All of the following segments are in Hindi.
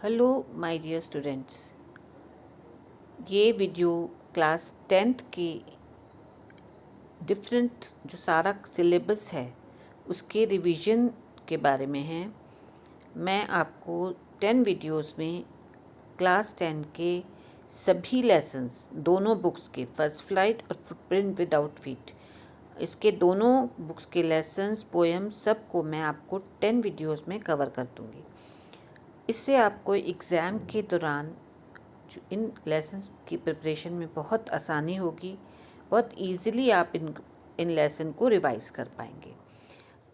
हेलो माय डियर स्टूडेंट्स, ये वीडियो क्लास 10th की डिफरेंट जो सारा सिलेबस है उसके रिवीजन के बारे में है। मैं आपको 10 वीडियोस में क्लास 10 के सभी लेसन्स दोनों बुक्स के फर्स्ट फ्लाइट और फुटप्रिंट विदाउट फीट, इसके दोनों बुक्स के लेसन्स पोएम सब को मैं आपको 10 वीडियोस में कवर कर दूँगी। इससे आपको एग्ज़ाम के दौरान जो इन लेसन्स की प्रिपरेशन में बहुत आसानी होगी, बहुत इजीली आप इन लेसन को रिवाइज कर पाएंगे।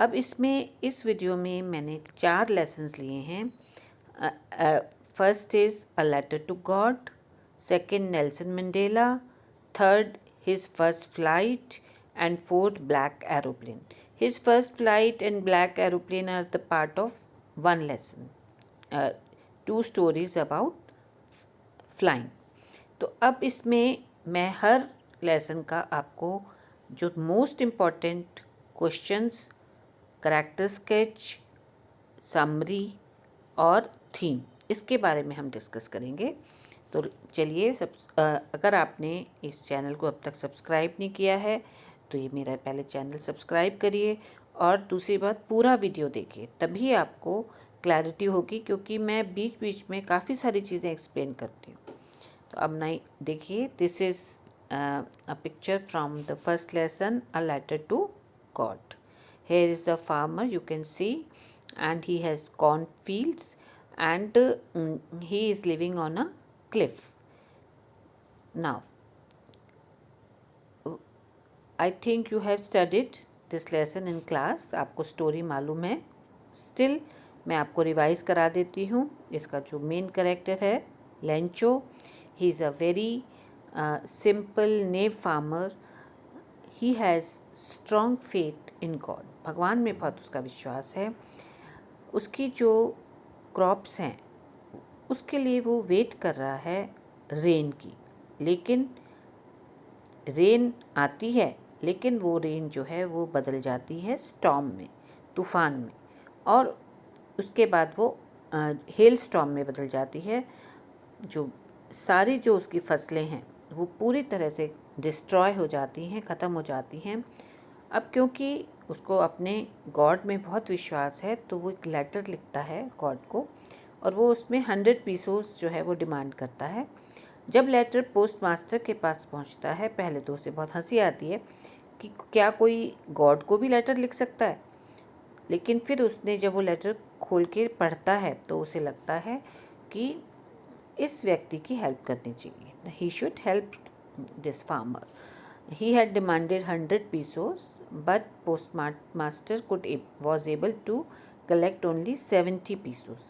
अब इस वीडियो में मैंने 4 लेसन्स लिए हैं। First is a letter to God, second Nelson Mandela, third his first flight and fourth black aeroplane. His first flight and black aeroplane are the part of one lesson, 2 stories about flying. तो अब इसमें मैं हर लेसन का आपको जो most important questions, character sketch, summary और थीम, इसके बारे में हम डिस्कस करेंगे। तो चलिए अगर आपने इस चैनल को अब तक सब्सक्राइब नहीं किया है तो ये मेरा पहले चैनल सब्सक्राइब करिए, और दूसरी बात पूरा वीडियो देखिए, तभी आपको क्लैरिटी होगी, क्योंकि मैं बीच बीच में काफ़ी सारी चीज़ें एक्सप्लेन करती हूँ। तो अब नहीं देखिए, this is a picture from the first lesson, a letter to God. Here is the farmer, you can see, and he has cornfields, and he is living on a cliff. Now, I think you have studied this lesson in class. आपको स्टोरी मालूम है, स्टिल मैं आपको रिवाइज करा देती हूँ। इसका जो मेन कैरेक्टर है Lencho, he is a very simple naive farmer. He has strong faith in God, भगवान में बहुत उसका विश्वास है। उसकी जो क्रॉप्स हैं उसके लिए वो वेट कर रहा है रेन की, लेकिन रेन आती है, लेकिन वो रेन जो है वो बदल जाती है स्टॉर्म में, तूफ़ान में, और उसके बाद वो हेल स्टॉर्म में बदल जाती है। जो सारी जो उसकी फसलें हैं वो पूरी तरह से डिस्ट्रॉय हो जाती हैं, ख़त्म हो जाती हैं। अब क्योंकि उसको अपने गॉड में बहुत विश्वास है, तो वो एक लेटर लिखता है गॉड को, और वो उसमें 100 पीसोस जो है वो डिमांड करता है। जब लेटर पोस्ट मास्टर के पास पहुंचता है, पहले तो उसे बहुत हंसी आती है कि क्या कोई गॉड को भी लेटर लिख सकता है, लेकिन फिर उसने जब वो लेटर खोल के पढ़ता है तो उसे लगता है कि इस व्यक्ति की हेल्प करनी चाहिए, he should help this farmer. He had demanded 100 pesos, but postmaster was able to collect only 70 pesos.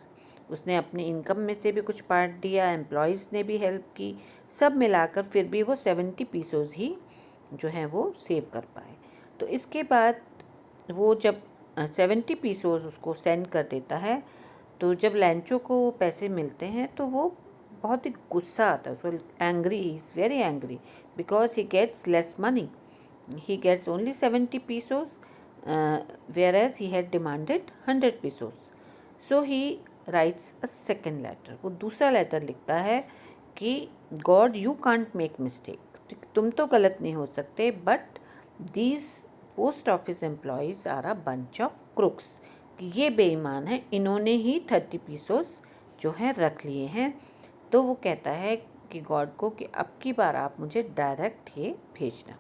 उसने अपनी इनकम में से भी कुछ पार्ट दिया, एम्प्लॉयज़ ने भी हेल्प की, सब मिलाकर फिर भी वो 70 पीसोस ही जो हैं वो सेव कर पाए। तो इसके बाद वो जब 70 पीसोस उसको सेंड कर देता है, तो जब लैंचो को वो पैसे मिलते हैं तो वो बहुत ही गुस्सा आता है उसको, angry, he is very angry because he gets less money, he gets only 70 pesos whereas he had demanded 100 pesos. So he writes a second letter. वो दूसरा लेटर लिखता है कि God you can't make mistake, तुम तो गलत नहीं हो सकते, but these post office employees are a bunch of crooks, कि ये बेईमान है, इन्होंने ही 30 पीसोस जो हैं रख लिए हैं। तो वो कहता है कि गॉड को कि अब की बार आप मुझे डायरेक्ट ये भेजना।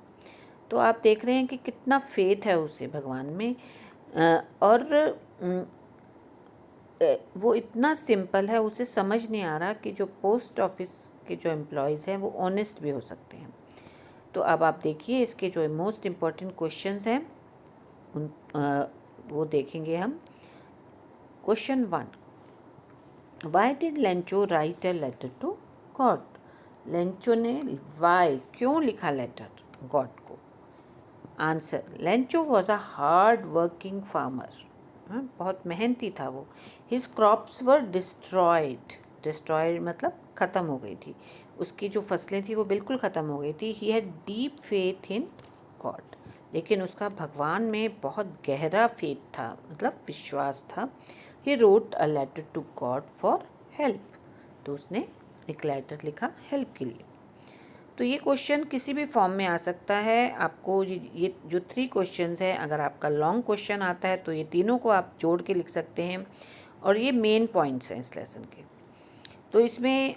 तो आप देख रहे हैं कि कितना फेथ है उसे भगवान में, और वो इतना सिंपल है, उसे समझ नहीं आ रहा कि जो पोस्ट ऑफिस के जो एम्प्लॉयज़ हैं वो ऑनेस्ट भी हो सकते हैं। तो अब आप देखिए इसके जो मोस्ट इम्पॉर्टेंट क्वेश्चंस हैं वो देखेंगे हम। Question 1, why did Lencho write a letter to God? Lencho ने वाई, क्यों लिखा लेटर गॉड को? Answer, Lencho was a hard working farmer, बहुत मेहनती था वो। His crops were destroyed, destroyed मतलब ख़त्म हो गई थी, उसकी जो फसलें थी वो बिल्कुल ख़त्म हो गई थी। He had deep faith in God, लेकिन उसका भगवान में बहुत गहरा फेथ था, मतलब विश्वास था। He wrote a letter to God for help, तो उसने एक लेटर लिखा हेल्प के लिए। तो ये क्वेश्चन किसी भी फॉर्म में आ सकता है। आपको ये जो 3 क्वेश्चंस हैं, अगर आपका लॉन्ग क्वेश्चन आता है तो ये तीनों को आप जोड़ के लिख सकते हैं, और ये मेन पॉइंट्स हैं इस लेसन के। तो इसमें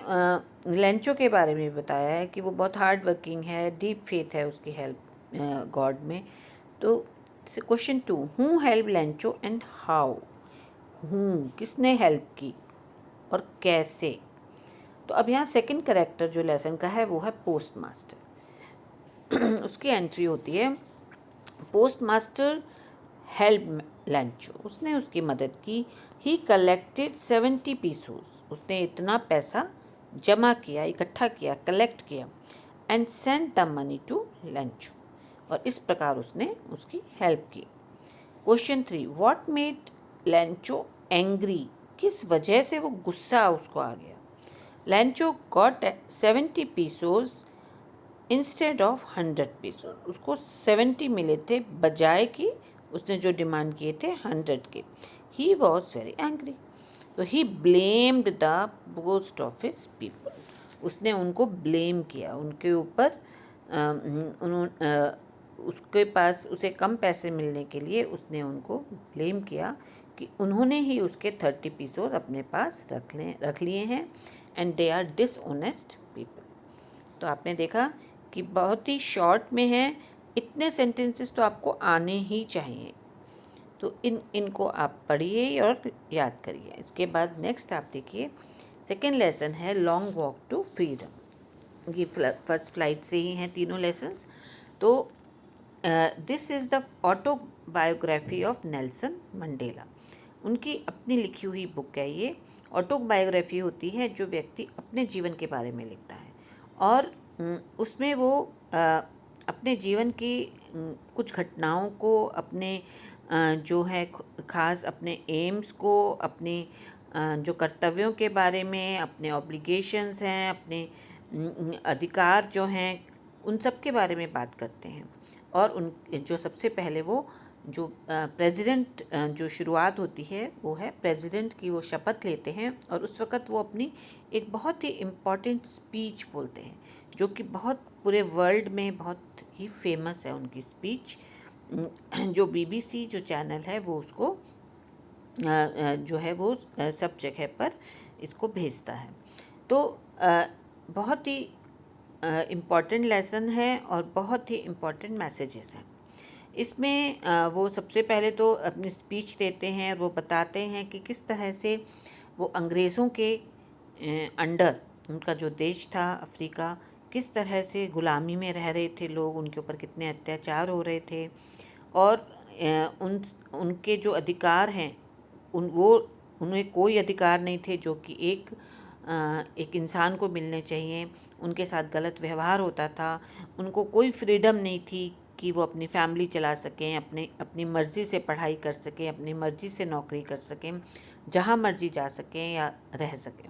लेंचो के बारे में बताया है कि वो बहुत हार्ड वर्किंग है, डीप फेथ है उसकी हेल्प गॉड में। तो question 2, who help Lencho and how, किसने हेल्प की और कैसे। तो अब यहाँ सेकंड कैरेक्टर जो लेसन का है वो है पोस्ट मास्टर। उसकी एंट्री होती है, पोस्ट मास्टर हेल्प लेंचो, उसने उसकी मदद की। ही कलेक्टेड 70 पीसोस, उसने इतना पैसा जमा किया, इकट्ठा किया, कलेक्ट किया। And send the money to Lencho, और इस प्रकार उसने उसकी हेल्प की। Question 3, what made Lencho angry, किस वजह से वो गुस्सा उसको आ गया। Lencho got 70 pesos instead of 100 pesos, उसको 70 मिले थे बजाय कि उसने जो डिमांड किए थे 100 के। ही वॉज वेरी एंग्री, तो ही blamed the post office people, उसने उनको ब्लेम किया, उनके ऊपर उसके पास उसे कम पैसे मिलने के लिए उसने उनको ब्लेम किया कि उन्होंने ही उसके 30 पीसों अपने पास रख लिए हैं, and they are dishonest people. तो आपने देखा कि बहुत ही शॉर्ट में है, इतने सेंटेंसेस तो आपको आने ही चाहिए। तो इनको आप पढ़िए और याद करिए। इसके बाद नेक्स्ट आप देखिए, सेकेंड लेसन है लॉन्ग वॉक टू फ्रीडम। ये फर्स्ट फ्लाइट से ही हैं तीनों लेसन्स। तो this is the autobiography of Nelson Mandela, उनकी अपनी लिखी हुई बुक है ये। ऑटोबायोग्राफी होती है जो व्यक्ति अपने जीवन के बारे में लिखता है, और उसमें वो अपने जीवन की कुछ घटनाओं को, अपने जो है ख़ास अपने एम्स को, अपने जो कर्तव्यों के बारे में, अपने ऑब्लिगेशंस हैं, अपने अधिकार जो हैं, उन सब के बारे में बात करते हैं। और उन जो सबसे पहले वो जो प्रेसिडेंट जो शुरुआत होती है वो है प्रेसिडेंट की, वो शपथ लेते हैं, और उस वक़्त वो अपनी एक बहुत ही इम्पॉर्टेंट स्पीच बोलते हैं, जो कि बहुत पूरे वर्ल्ड में बहुत ही फेमस है उनकी स्पीच। जो BBC जो चैनल है वो उसको जो है वो सब जगह पर इसको भेजता है। तो बहुत ही इम्पॉर्टेंट लेसन है और बहुत ही इम्पॉर्टेंट मैसेजेस हैं इसमें। वो सबसे पहले तो अपनी स्पीच देते हैं, वो बताते हैं कि किस तरह से वो अंग्रेज़ों के अंडर, उनका जो देश था अफ्रीका, किस तरह से गुलामी में रह रहे थे लोग, उनके ऊपर कितने अत्याचार हो रहे थे, और उनके जो अधिकार हैं उन्हें कोई अधिकार नहीं थे जो कि एक इंसान को मिलने चाहिए। उनके साथ गलत व्यवहार होता था, उनको कोई फ्रीडम नहीं थी कि वो अपनी फैमिली चला सकें, अपनी मर्ज़ी से पढ़ाई कर सकें, अपनी मर्ज़ी से नौकरी कर सकें, जहाँ मर्ज़ी जा सकें या रह सकें।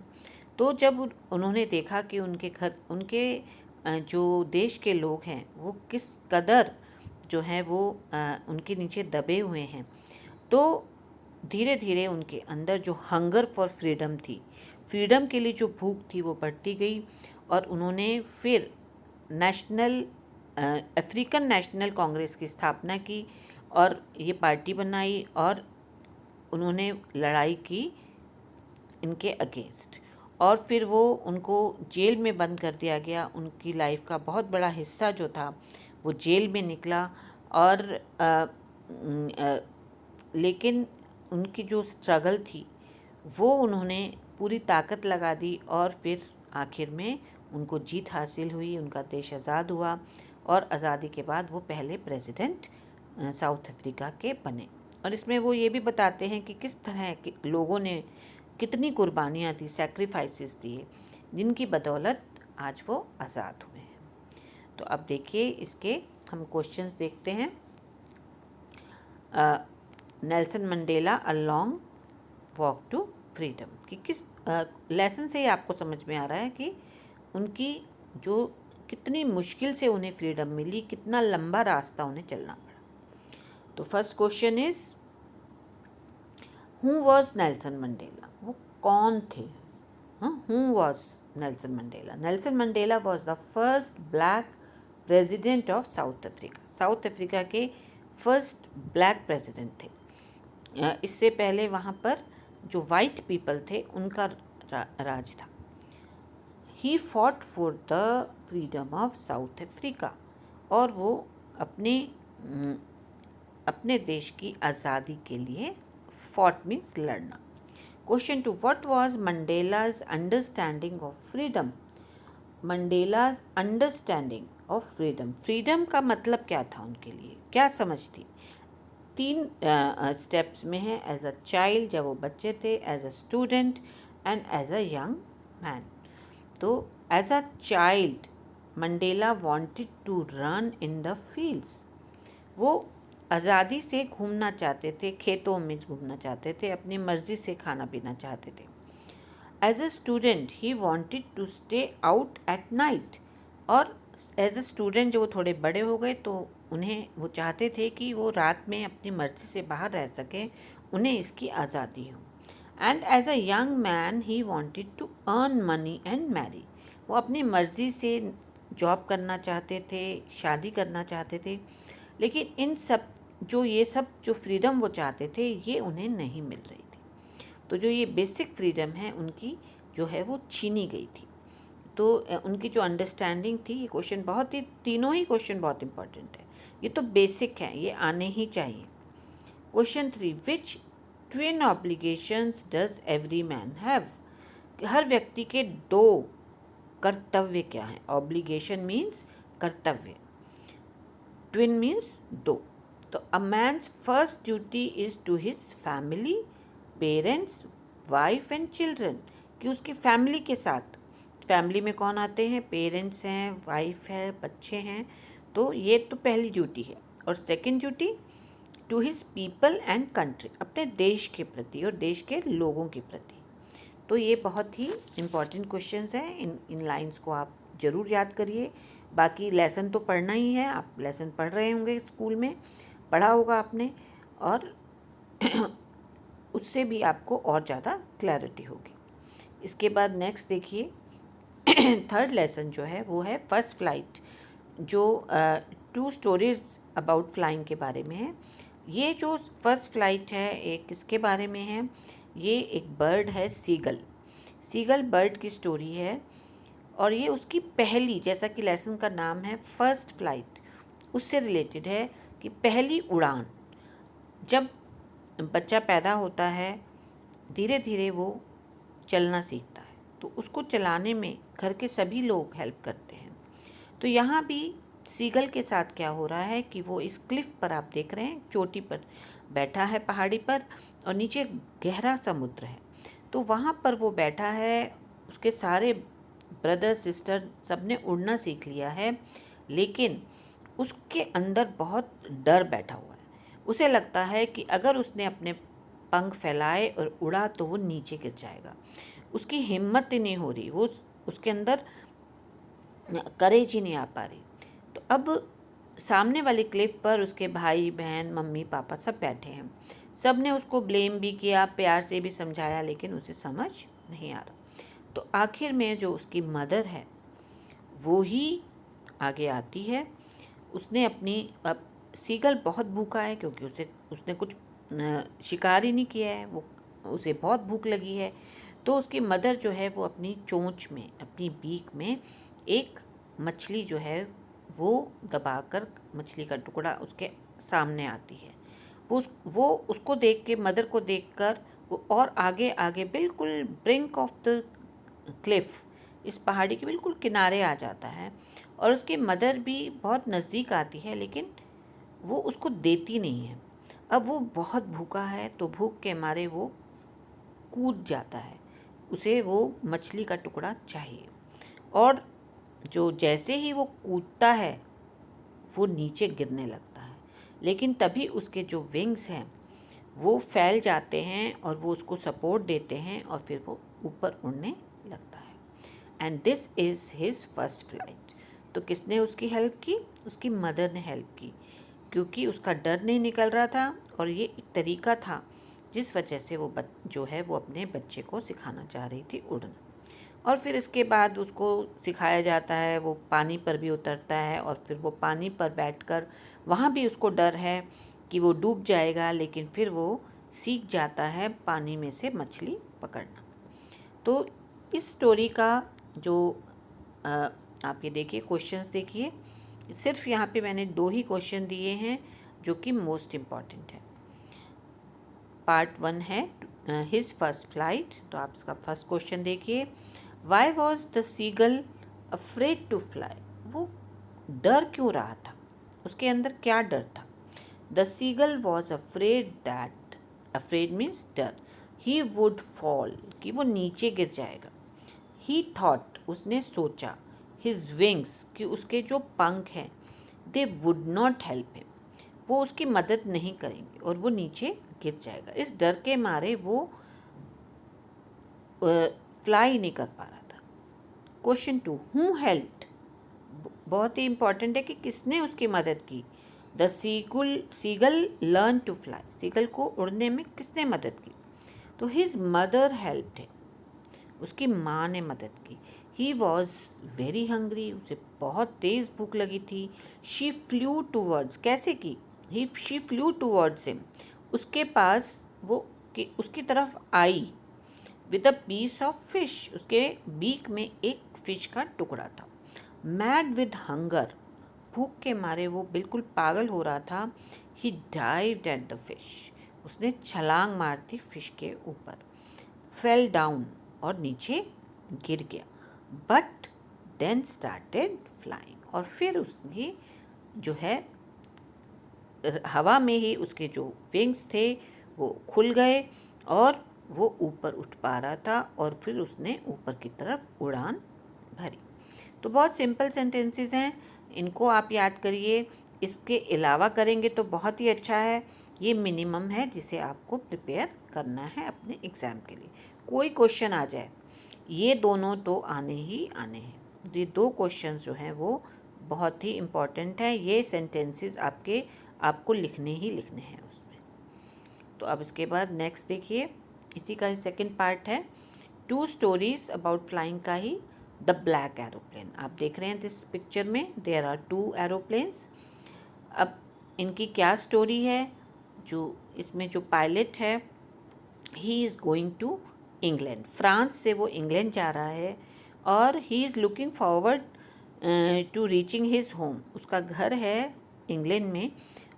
तो जब उन्होंने देखा कि उनके जो देश के लोग हैं वो किस कदर जो है वो उनके नीचे दबे हुए हैं, तो धीरे धीरे उनके अंदर जो हंगर फॉर फ्रीडम थी, फ्रीडम के लिए जो भूख थी, वो बढ़ती गई। और उन्होंने फिर अफ्रीकन नेशनल कांग्रेस की स्थापना की, और ये पार्टी बनाई, और उन्होंने लड़ाई की इनके अगेंस्ट। और फिर वो उनको जेल में बंद कर दिया गया, उनकी लाइफ का बहुत बड़ा हिस्सा जो था वो जेल में निकला। और लेकिन उनकी जो स्ट्रगल थी वो उन्होंने पूरी ताकत लगा दी, और फिर आखिर में उनको जीत हासिल हुई, उनका देश आज़ाद हुआ, और आज़ादी के बाद वो पहले प्रेसिडेंट साउथ अफ्रीका के बने। और इसमें वो ये भी बताते हैं कि किस तरह के लोगों ने कितनी कुर्बानियाँ दी, सैक्रिफाइसेस दिए, जिनकी बदौलत आज वो आज़ाद हुए हैं। तो अब देखिए इसके हम क्वेश्चंस देखते हैं। Nelson Mandela a long walk to freedom, कि किस लेसन से ही आपको समझ में आ रहा है कि उनकी जो कितनी मुश्किल से उन्हें फ्रीडम मिली, कितना लंबा रास्ता उन्हें चलना पड़ा। तो first question is, who was Nelson Mandela, वो कौन थे। Who was Nelson Mandela? Nelson Mandela was the first black president of South Africa. South Africa के फर्स्ट ब्लैक प्रेसिडेंट थे। इससे पहले वहाँ पर जो वाइट पीपल थे उनका राज था। He fought for the freedom of south Africa, और वो अपने देश की आज़ादी के लिए फॉट मीन्स लड़ना। Question 2, what was Mandela's understanding of freedom? Mandela's understanding of freedom, freedom का मतलब क्या था उनके लिए, क्या समझ थी? 3 स्टेप्स में है। एज अ चाइल्ड, जब वो बच्चे थे, as a student and as a young man. तो as a child Mandela wanted to run in the fields, वो आज़ादी से घूमना चाहते थे, खेतों में घूमना चाहते थे, अपनी मर्ज़ी से खाना पीना चाहते थे। As a student he wanted to stay out at night, और एज अ स्टूडेंट जब वो थोड़े बड़े हो गए तो वो चाहते थे कि वो रात में अपनी मर्ज़ी से बाहर रह सकें, उन्हें इसकी आज़ादी हो। And as a young man he wanted to earn money and marry, वो अपनी मर्ज़ी से जॉब करना चाहते थे, शादी करना चाहते थे, लेकिन ये सब जो फ्रीडम वो चाहते थे ये उन्हें नहीं मिल रही थी। तो जो ये बेसिक फ्रीडम है उनकी जो है वो छीनी गई थी। तो उनकी जो अंडरस्टैंडिंग थी, ये क्वेश्चन तीनों ही क्वेश्चन बहुत इंपॉर्टेंट है, ये तो बेसिक है, ये आने ही चाहिए। Question 3, which twin obligations does every man have? हर व्यक्ति के 2 कर्तव्य क्या हैं? ऑब्लिगेशन मीन्स कर्तव्य, ट्विन मीन्स 2। तो a man's first duty is to his family, parents, wife and children, कि उसकी फैमिली के साथ, फैमिली में कौन आते हैं? पेरेंट्स हैं, वाइफ है, बच्चे हैं, तो ये तो पहली ड्यूटी है। और second duty to his people and country, अपने देश के प्रति और देश के लोगों के प्रति। तो ये बहुत ही इम्पॉर्टेंट क्वेश्चंस हैं, इन लाइंस को आप ज़रूर याद करिए। बाकी लेसन तो पढ़ना ही है, आप लेसन पढ़ रहे होंगे, स्कूल में पढ़ा होगा आपने, और उससे भी आपको और ज़्यादा क्लैरिटी होगी। इसके बाद नेक्स्ट देखिए, थर्ड लेसन जो है वो है फर्स्ट फ्लाइट, जो 2 स्टोरीज अबाउट फ्लाइंग के बारे में है। ये जो फर्स्ट फ्लाइट है एक किसके बारे में है? ये एक बर्ड है, सीगल बर्ड की स्टोरी है, और ये उसकी पहली, जैसा कि लेसन का नाम है फर्स्ट फ्लाइट, उससे रिलेटेड है कि पहली उड़ान। जब बच्चा पैदा होता है धीरे धीरे वो चलना सीखता है, तो उसको चलाने में घर के सभी लोग हेल्प करते हैं। तो यहाँ भी सीगल के साथ क्या हो रहा है कि वो इस क्लिफ पर, आप देख रहे हैं, चोटी पर बैठा है पहाड़ी पर, और नीचे गहरा समुद्र है। तो वहाँ पर वो बैठा है, उसके सारे ब्रदर सिस्टर सब ने उड़ना सीख लिया है, लेकिन उसके अंदर बहुत डर बैठा हुआ है। उसे लगता है कि अगर उसने अपने पंख फैलाए और उड़ा तो वो नीचे गिर जाएगा। उसकी हिम्मत ही नहीं हो रही, वो उसके अंदर करेज ही नहीं आ पा रही। तो अब सामने वाली क्लिफ पर उसके भाई बहन, मम्मी पापा सब बैठे हैं। सब ने उसको ब्लेम भी किया, प्यार से भी समझाया, लेकिन उसे समझ नहीं आ रहा। तो आखिर में जो उसकी मदर है वो ही आगे आती है। उसने अब सीगल बहुत भूखा है, क्योंकि उसने कुछ शिकार ही नहीं किया है, उसे बहुत भूख लगी है। तो उसकी मदर जो है वो अपनी चोंच में, अपनी बीक में एक मछली जो है वो दबाकर, मछली का टुकड़ा उसके सामने आती है। वो उसको देख के, मदर को देखकर वो और आगे आगे बिल्कुल ब्रिंक ऑफ द क्लिफ, इस पहाड़ी के बिल्कुल किनारे आ जाता है, और उसकी मदर भी बहुत नज़दीक आती है, लेकिन वो उसको देती नहीं है। अब वो बहुत भूखा है, तो भूख के मारे वो कूद जाता है, उसे वो मछली का टुकड़ा चाहिए। और जैसे ही वो कूदता है वो नीचे गिरने लगता है, लेकिन तभी उसके जो विंग्स हैं वो फैल जाते हैं और वो उसको सपोर्ट देते हैं, और फिर वो ऊपर उड़ने लगता है। And this is his first flight. तो किसने उसकी हेल्प की? उसकी मदर ने हेल्प की, क्योंकि उसका डर नहीं निकल रहा था, और ये एक तरीका था जिस वजह से वो जो है वो अपने बच्चे को सिखाना चाह रही थी उड़ना। और फिर इसके बाद उसको सिखाया जाता है, वो पानी पर भी उतरता है और फिर वो पानी पर बैठकर वहाँ भी उसको डर है कि वो डूब जाएगा, लेकिन फिर वो सीख जाता है पानी में से मछली पकड़ना। तो इस स्टोरी का जो आप ये देखिए क्वेश्चंस देखिए, सिर्फ यहाँ पे मैंने 2 ही क्वेश्चन दिए हैं जो कि मोस्ट इम्पॉर्टेंट है। पार्ट 1 है हिज फर्स्ट फ्लाइट, तो आप इसका फर्स्ट क्वेश्चन देखिए, why was the seagull afraid to fly, वो डर क्यों रहा था, उसके अंदर क्या डर था। The seagull was afraid that, afraid means डर, ही वुड फॉल, कि वो नीचे गिर जाएगा। ही थॉट, उसने सोचा, हिज विंग्स, कि उसके जो पंख हैं, they would not help him, वो उसकी मदद नहीं करेंगे और वो नीचे गिर जाएगा। इस डर के मारे वो फ्लाई नहीं कर पा रहा था। क्वेश्चन 2, हु हेल्प्ड, बहुत ही इंपॉर्टेंट है कि किसने उसकी मदद की। The seagull learn to fly, seagull को उड़ने में किसने मदद की, तो हिज मदर हेल्प्ड हिम, उसकी माँ ने मदद की। ही वॉज वेरी हंग्री, उसे बहुत तेज़ भूख लगी थी। शी फ्लू टूवर्ड्स, कैसे की, शी फ्लू टूवर्ड्स हिम, उसके पास वो कि उसकी तरफ आई। With a piece of fish, उसके बीक में एक फिश का टुकड़ा था। मैड विद हंगर, भूख के मारे वो बिल्कुल पागल हो रहा था। ही डाइव्ड एट द फिश, उसने छलांग मार दी फिश के ऊपर। फेल डाउन, और नीचे गिर गया। बट देन स्टार्टेड फ्लाइंग, और फिर उसने जो है हवा में ही उसके जो विंग्स थे वो खुल गए और वो ऊपर उठ पा रहा था और फिर उसने ऊपर की तरफ उड़ान भरी। तो बहुत सिंपल सेंटेंसेस हैं, इनको आप याद करिए। इसके अलावा करेंगे तो बहुत ही अच्छा है। ये मिनिमम है जिसे आपको प्रिपेयर करना है अपने एग्ज़ाम के लिए। कोई क्वेश्चन आ जाए, ये दोनों तो आने ही आने हैं। ये 2 क्वेश्चंस जो हैं वो बहुत ही इम्पॉर्टेंट हैं। ये सेंटेंसेस आपको लिखने ही लिखने हैं उसमें। तो अब इसके बाद नेक्स्ट देखिए, इसी का सेकंड पार्ट है 2 स्टोरीज अबाउट फ्लाइंग का ही। द ब्लैक एरोप्लेन, आप देख रहे हैं दिस पिक्चर में देयर आर 2 एरोप्लेन्स। अब इनकी क्या स्टोरी है, जो इसमें जो पायलट है he is going to England, France से वो इंग्लैंड जा रहा है और he is looking forward to reaching his home, उसका घर है इंग्लैंड में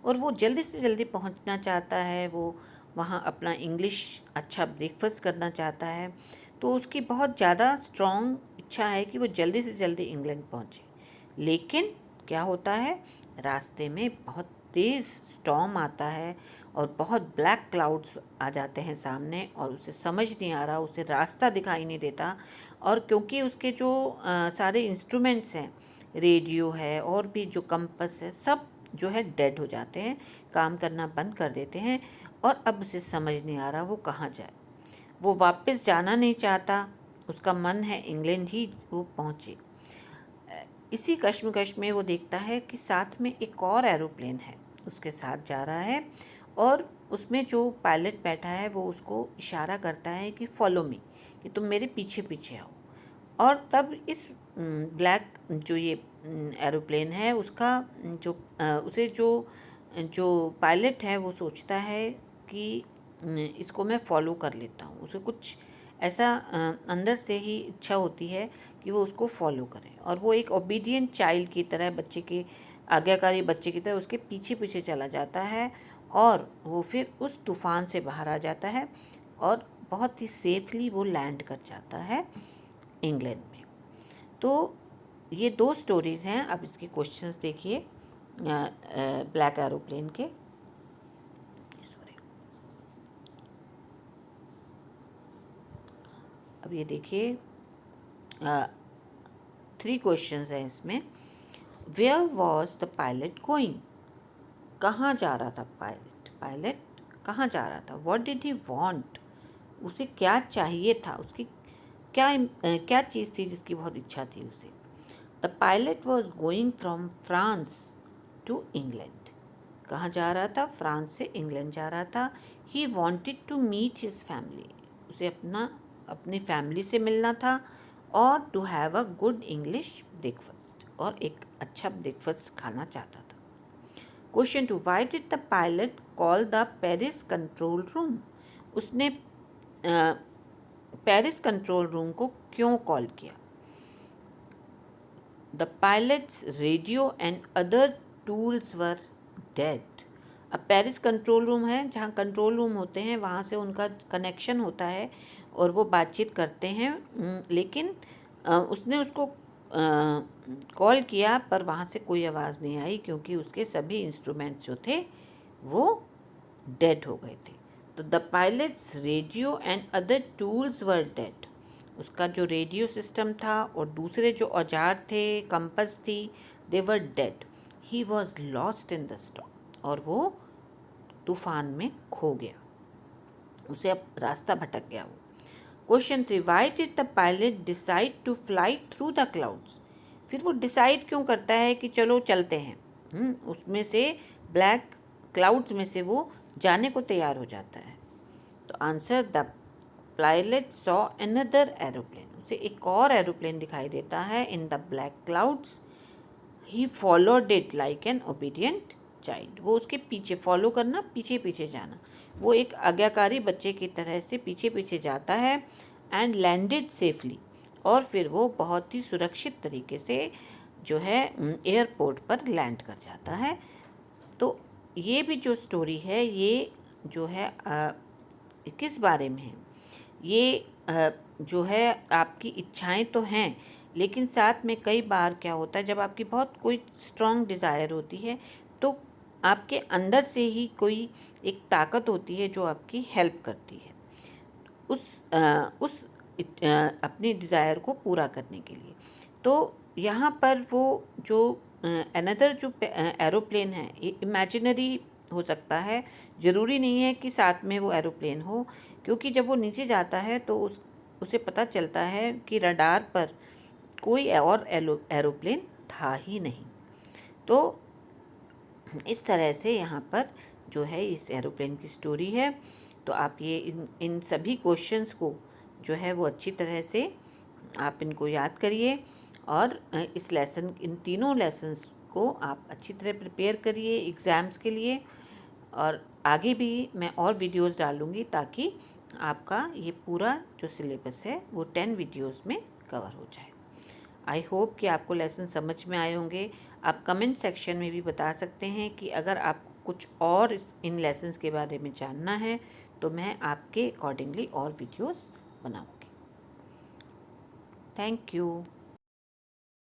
और वो जल्दी से जल्दी पहुंचना चाहता है। वो वहाँ अपना इंग्लिश अच्छा ब्रेकफास्ट करना चाहता है, तो उसकी बहुत ज़्यादा स्ट्रॉन्ग इच्छा है कि वो जल्दी से जल्दी इंग्लैंड पहुँचे। लेकिन क्या होता है, रास्ते में बहुत तेज़ स्टॉर्म आता है और बहुत ब्लैक क्लाउड्स आ जाते हैं सामने और उसे समझ नहीं आ रहा, उसे रास्ता दिखाई नहीं देता। और क्योंकि उसके जो सारे इंस्ट्रूमेंट्स हैं, रेडियो है और भी जो कंपास है, सब जो है डेड हो जाते हैं, काम करना बंद कर देते हैं और अब उसे समझ नहीं आ रहा वो कहाँ जाए। वो वापस जाना नहीं चाहता, उसका मन है इंग्लैंड ही वो पहुँचे। इसी कश्मकश में वो देखता है कि साथ में एक और एरोप्लेन है, उसके साथ जा रहा है और उसमें जो पायलट बैठा है वो उसको इशारा करता है कि फॉलो मी, कि तुम मेरे पीछे पीछे आओ। और तब इस ब्लैक जो ये एरोप्लेन है उसका जो उसे जो जो पायलट है वो सोचता है कि इसको मैं फॉलो कर लेता हूँ। उसे कुछ ऐसा अंदर से ही इच्छा होती है कि वो उसको फॉलो करे और वो एक ओबीडियंट चाइल्ड की तरह, बच्चे के आज्ञाकारी बच्चे की तरह उसके पीछे पीछे चला जाता है और वो फिर उस तूफ़ान से बाहर आ जाता है और बहुत ही सेफली वो लैंड कर जाता है इंग्लैंड में। तो ये 2 स्टोरीज़ हैं। अब इसके क्वेश्चंस देखिए ब्लैक एरोप्लेन के। सॉरी, अब ये देखिए 3 क्वेश्चंस हैं इसमें। Where was the pilot going, कहाँ जा रहा था पायलट कहाँ जा रहा था। व्हाट डिड ही वांट, उसे क्या चाहिए था, उसकी क्या चीज़ थी जिसकी बहुत इच्छा थी उसे। The pilot was going from France to England, कहाँ जा रहा था, फ्रांस से इंग्लैंड जा रहा था। He wanted to meet his family, उसे अपनी फैमिली से मिलना था और to have a good English breakfast, और एक अच्छा ब्रेकफास्ट खाना चाहता था। Question 2, why did the pilot call the Paris control room? उसने पेरिस कंट्रोल रूम को क्यों कॉल किया? The pilot's radio and other tools were dead. अब पेरिस कंट्रोल रूम है, जहाँ कंट्रोल रूम होते हैं वहाँ से उनका कनेक्शन होता है और वो बातचीत करते हैं, लेकिन उसने उसको कॉल किया पर वहाँ से कोई आवाज़ नहीं आई क्योंकि उसके सभी इंस्ट्रूमेंट्स जो थे वो डेड हो गए थे। तो the pilot's radio and other tools were dead. उसका जो रेडियो सिस्टम था और दूसरे जो औजार थे, कंपस थी, they were dead. He was lost in the storm, और वो तूफान में खो गया, उसे अब रास्ता भटक गया वो। Question 3, why did the pilot decide to fly through the clouds? फिर वो डिसाइड क्यों करता है कि चलो चलते हैं? उसमें से ब्लैक क्लाउड्स में से वो जाने को तैयार हो जाता है। तो answer, the pilot saw another aeroplane. उसे एक और एरोप्लेन दिखाई देता है in the black clouds. He followed it like an obedient child. वो उसके पीछे, फॉलो करना पीछे पीछे जाना, वो एक आज्ञाकारी बच्चे की तरह से पीछे पीछे जाता है। एंड लैंडेड सेफली, और फिर वो बहुत ही सुरक्षित तरीके से जो है एयरपोर्ट पर लैंड कर जाता है। तो ये भी जो स्टोरी है ये जो है किस बारे में है? ये जो है आपकी इच्छाएं तो हैं, लेकिन साथ में कई बार क्या होता है, जब आपकी बहुत कोई स्ट्रॉन्ग डिज़ायर होती है तो आपके अंदर से ही कोई एक ताकत होती है जो आपकी हेल्प करती है उस अपनी डिज़ायर को पूरा करने के लिए। तो यहाँ पर वो जो अनदर जो एरोप्लेन है ये इमेजिनरी हो सकता है, ज़रूरी नहीं है कि साथ में वो एरोप्लेन हो, क्योंकि जब वो नीचे जाता है तो उसे पता चलता है कि रडार पर कोई और एरोप्लेन था ही नहीं। तो इस तरह से यहाँ पर जो है इस एरोप्लेन की स्टोरी है। तो आप ये इन सभी क्वेश्चंस को जो है वो अच्छी तरह से आप इनको याद करिए, और इस लेसन, इन तीनों लेसन्स को आप अच्छी तरह प्रिपेयर करिए एग्ज़ाम्स के लिए। और आगे भी मैं और वीडियोस डालूँगी ताकि आपका ये पूरा जो सिलेबस है वो 10 वीडियोस में कवर हो जाए। आई होप कि आपको लेसन समझ में आए होंगे। आप कमेंट सेक्शन में भी बता सकते हैं कि अगर आपको कुछ और इन लेसन्स के बारे में जानना है तो मैं आपके अकॉर्डिंगली और वीडियोस बनाऊंगी। Thank you.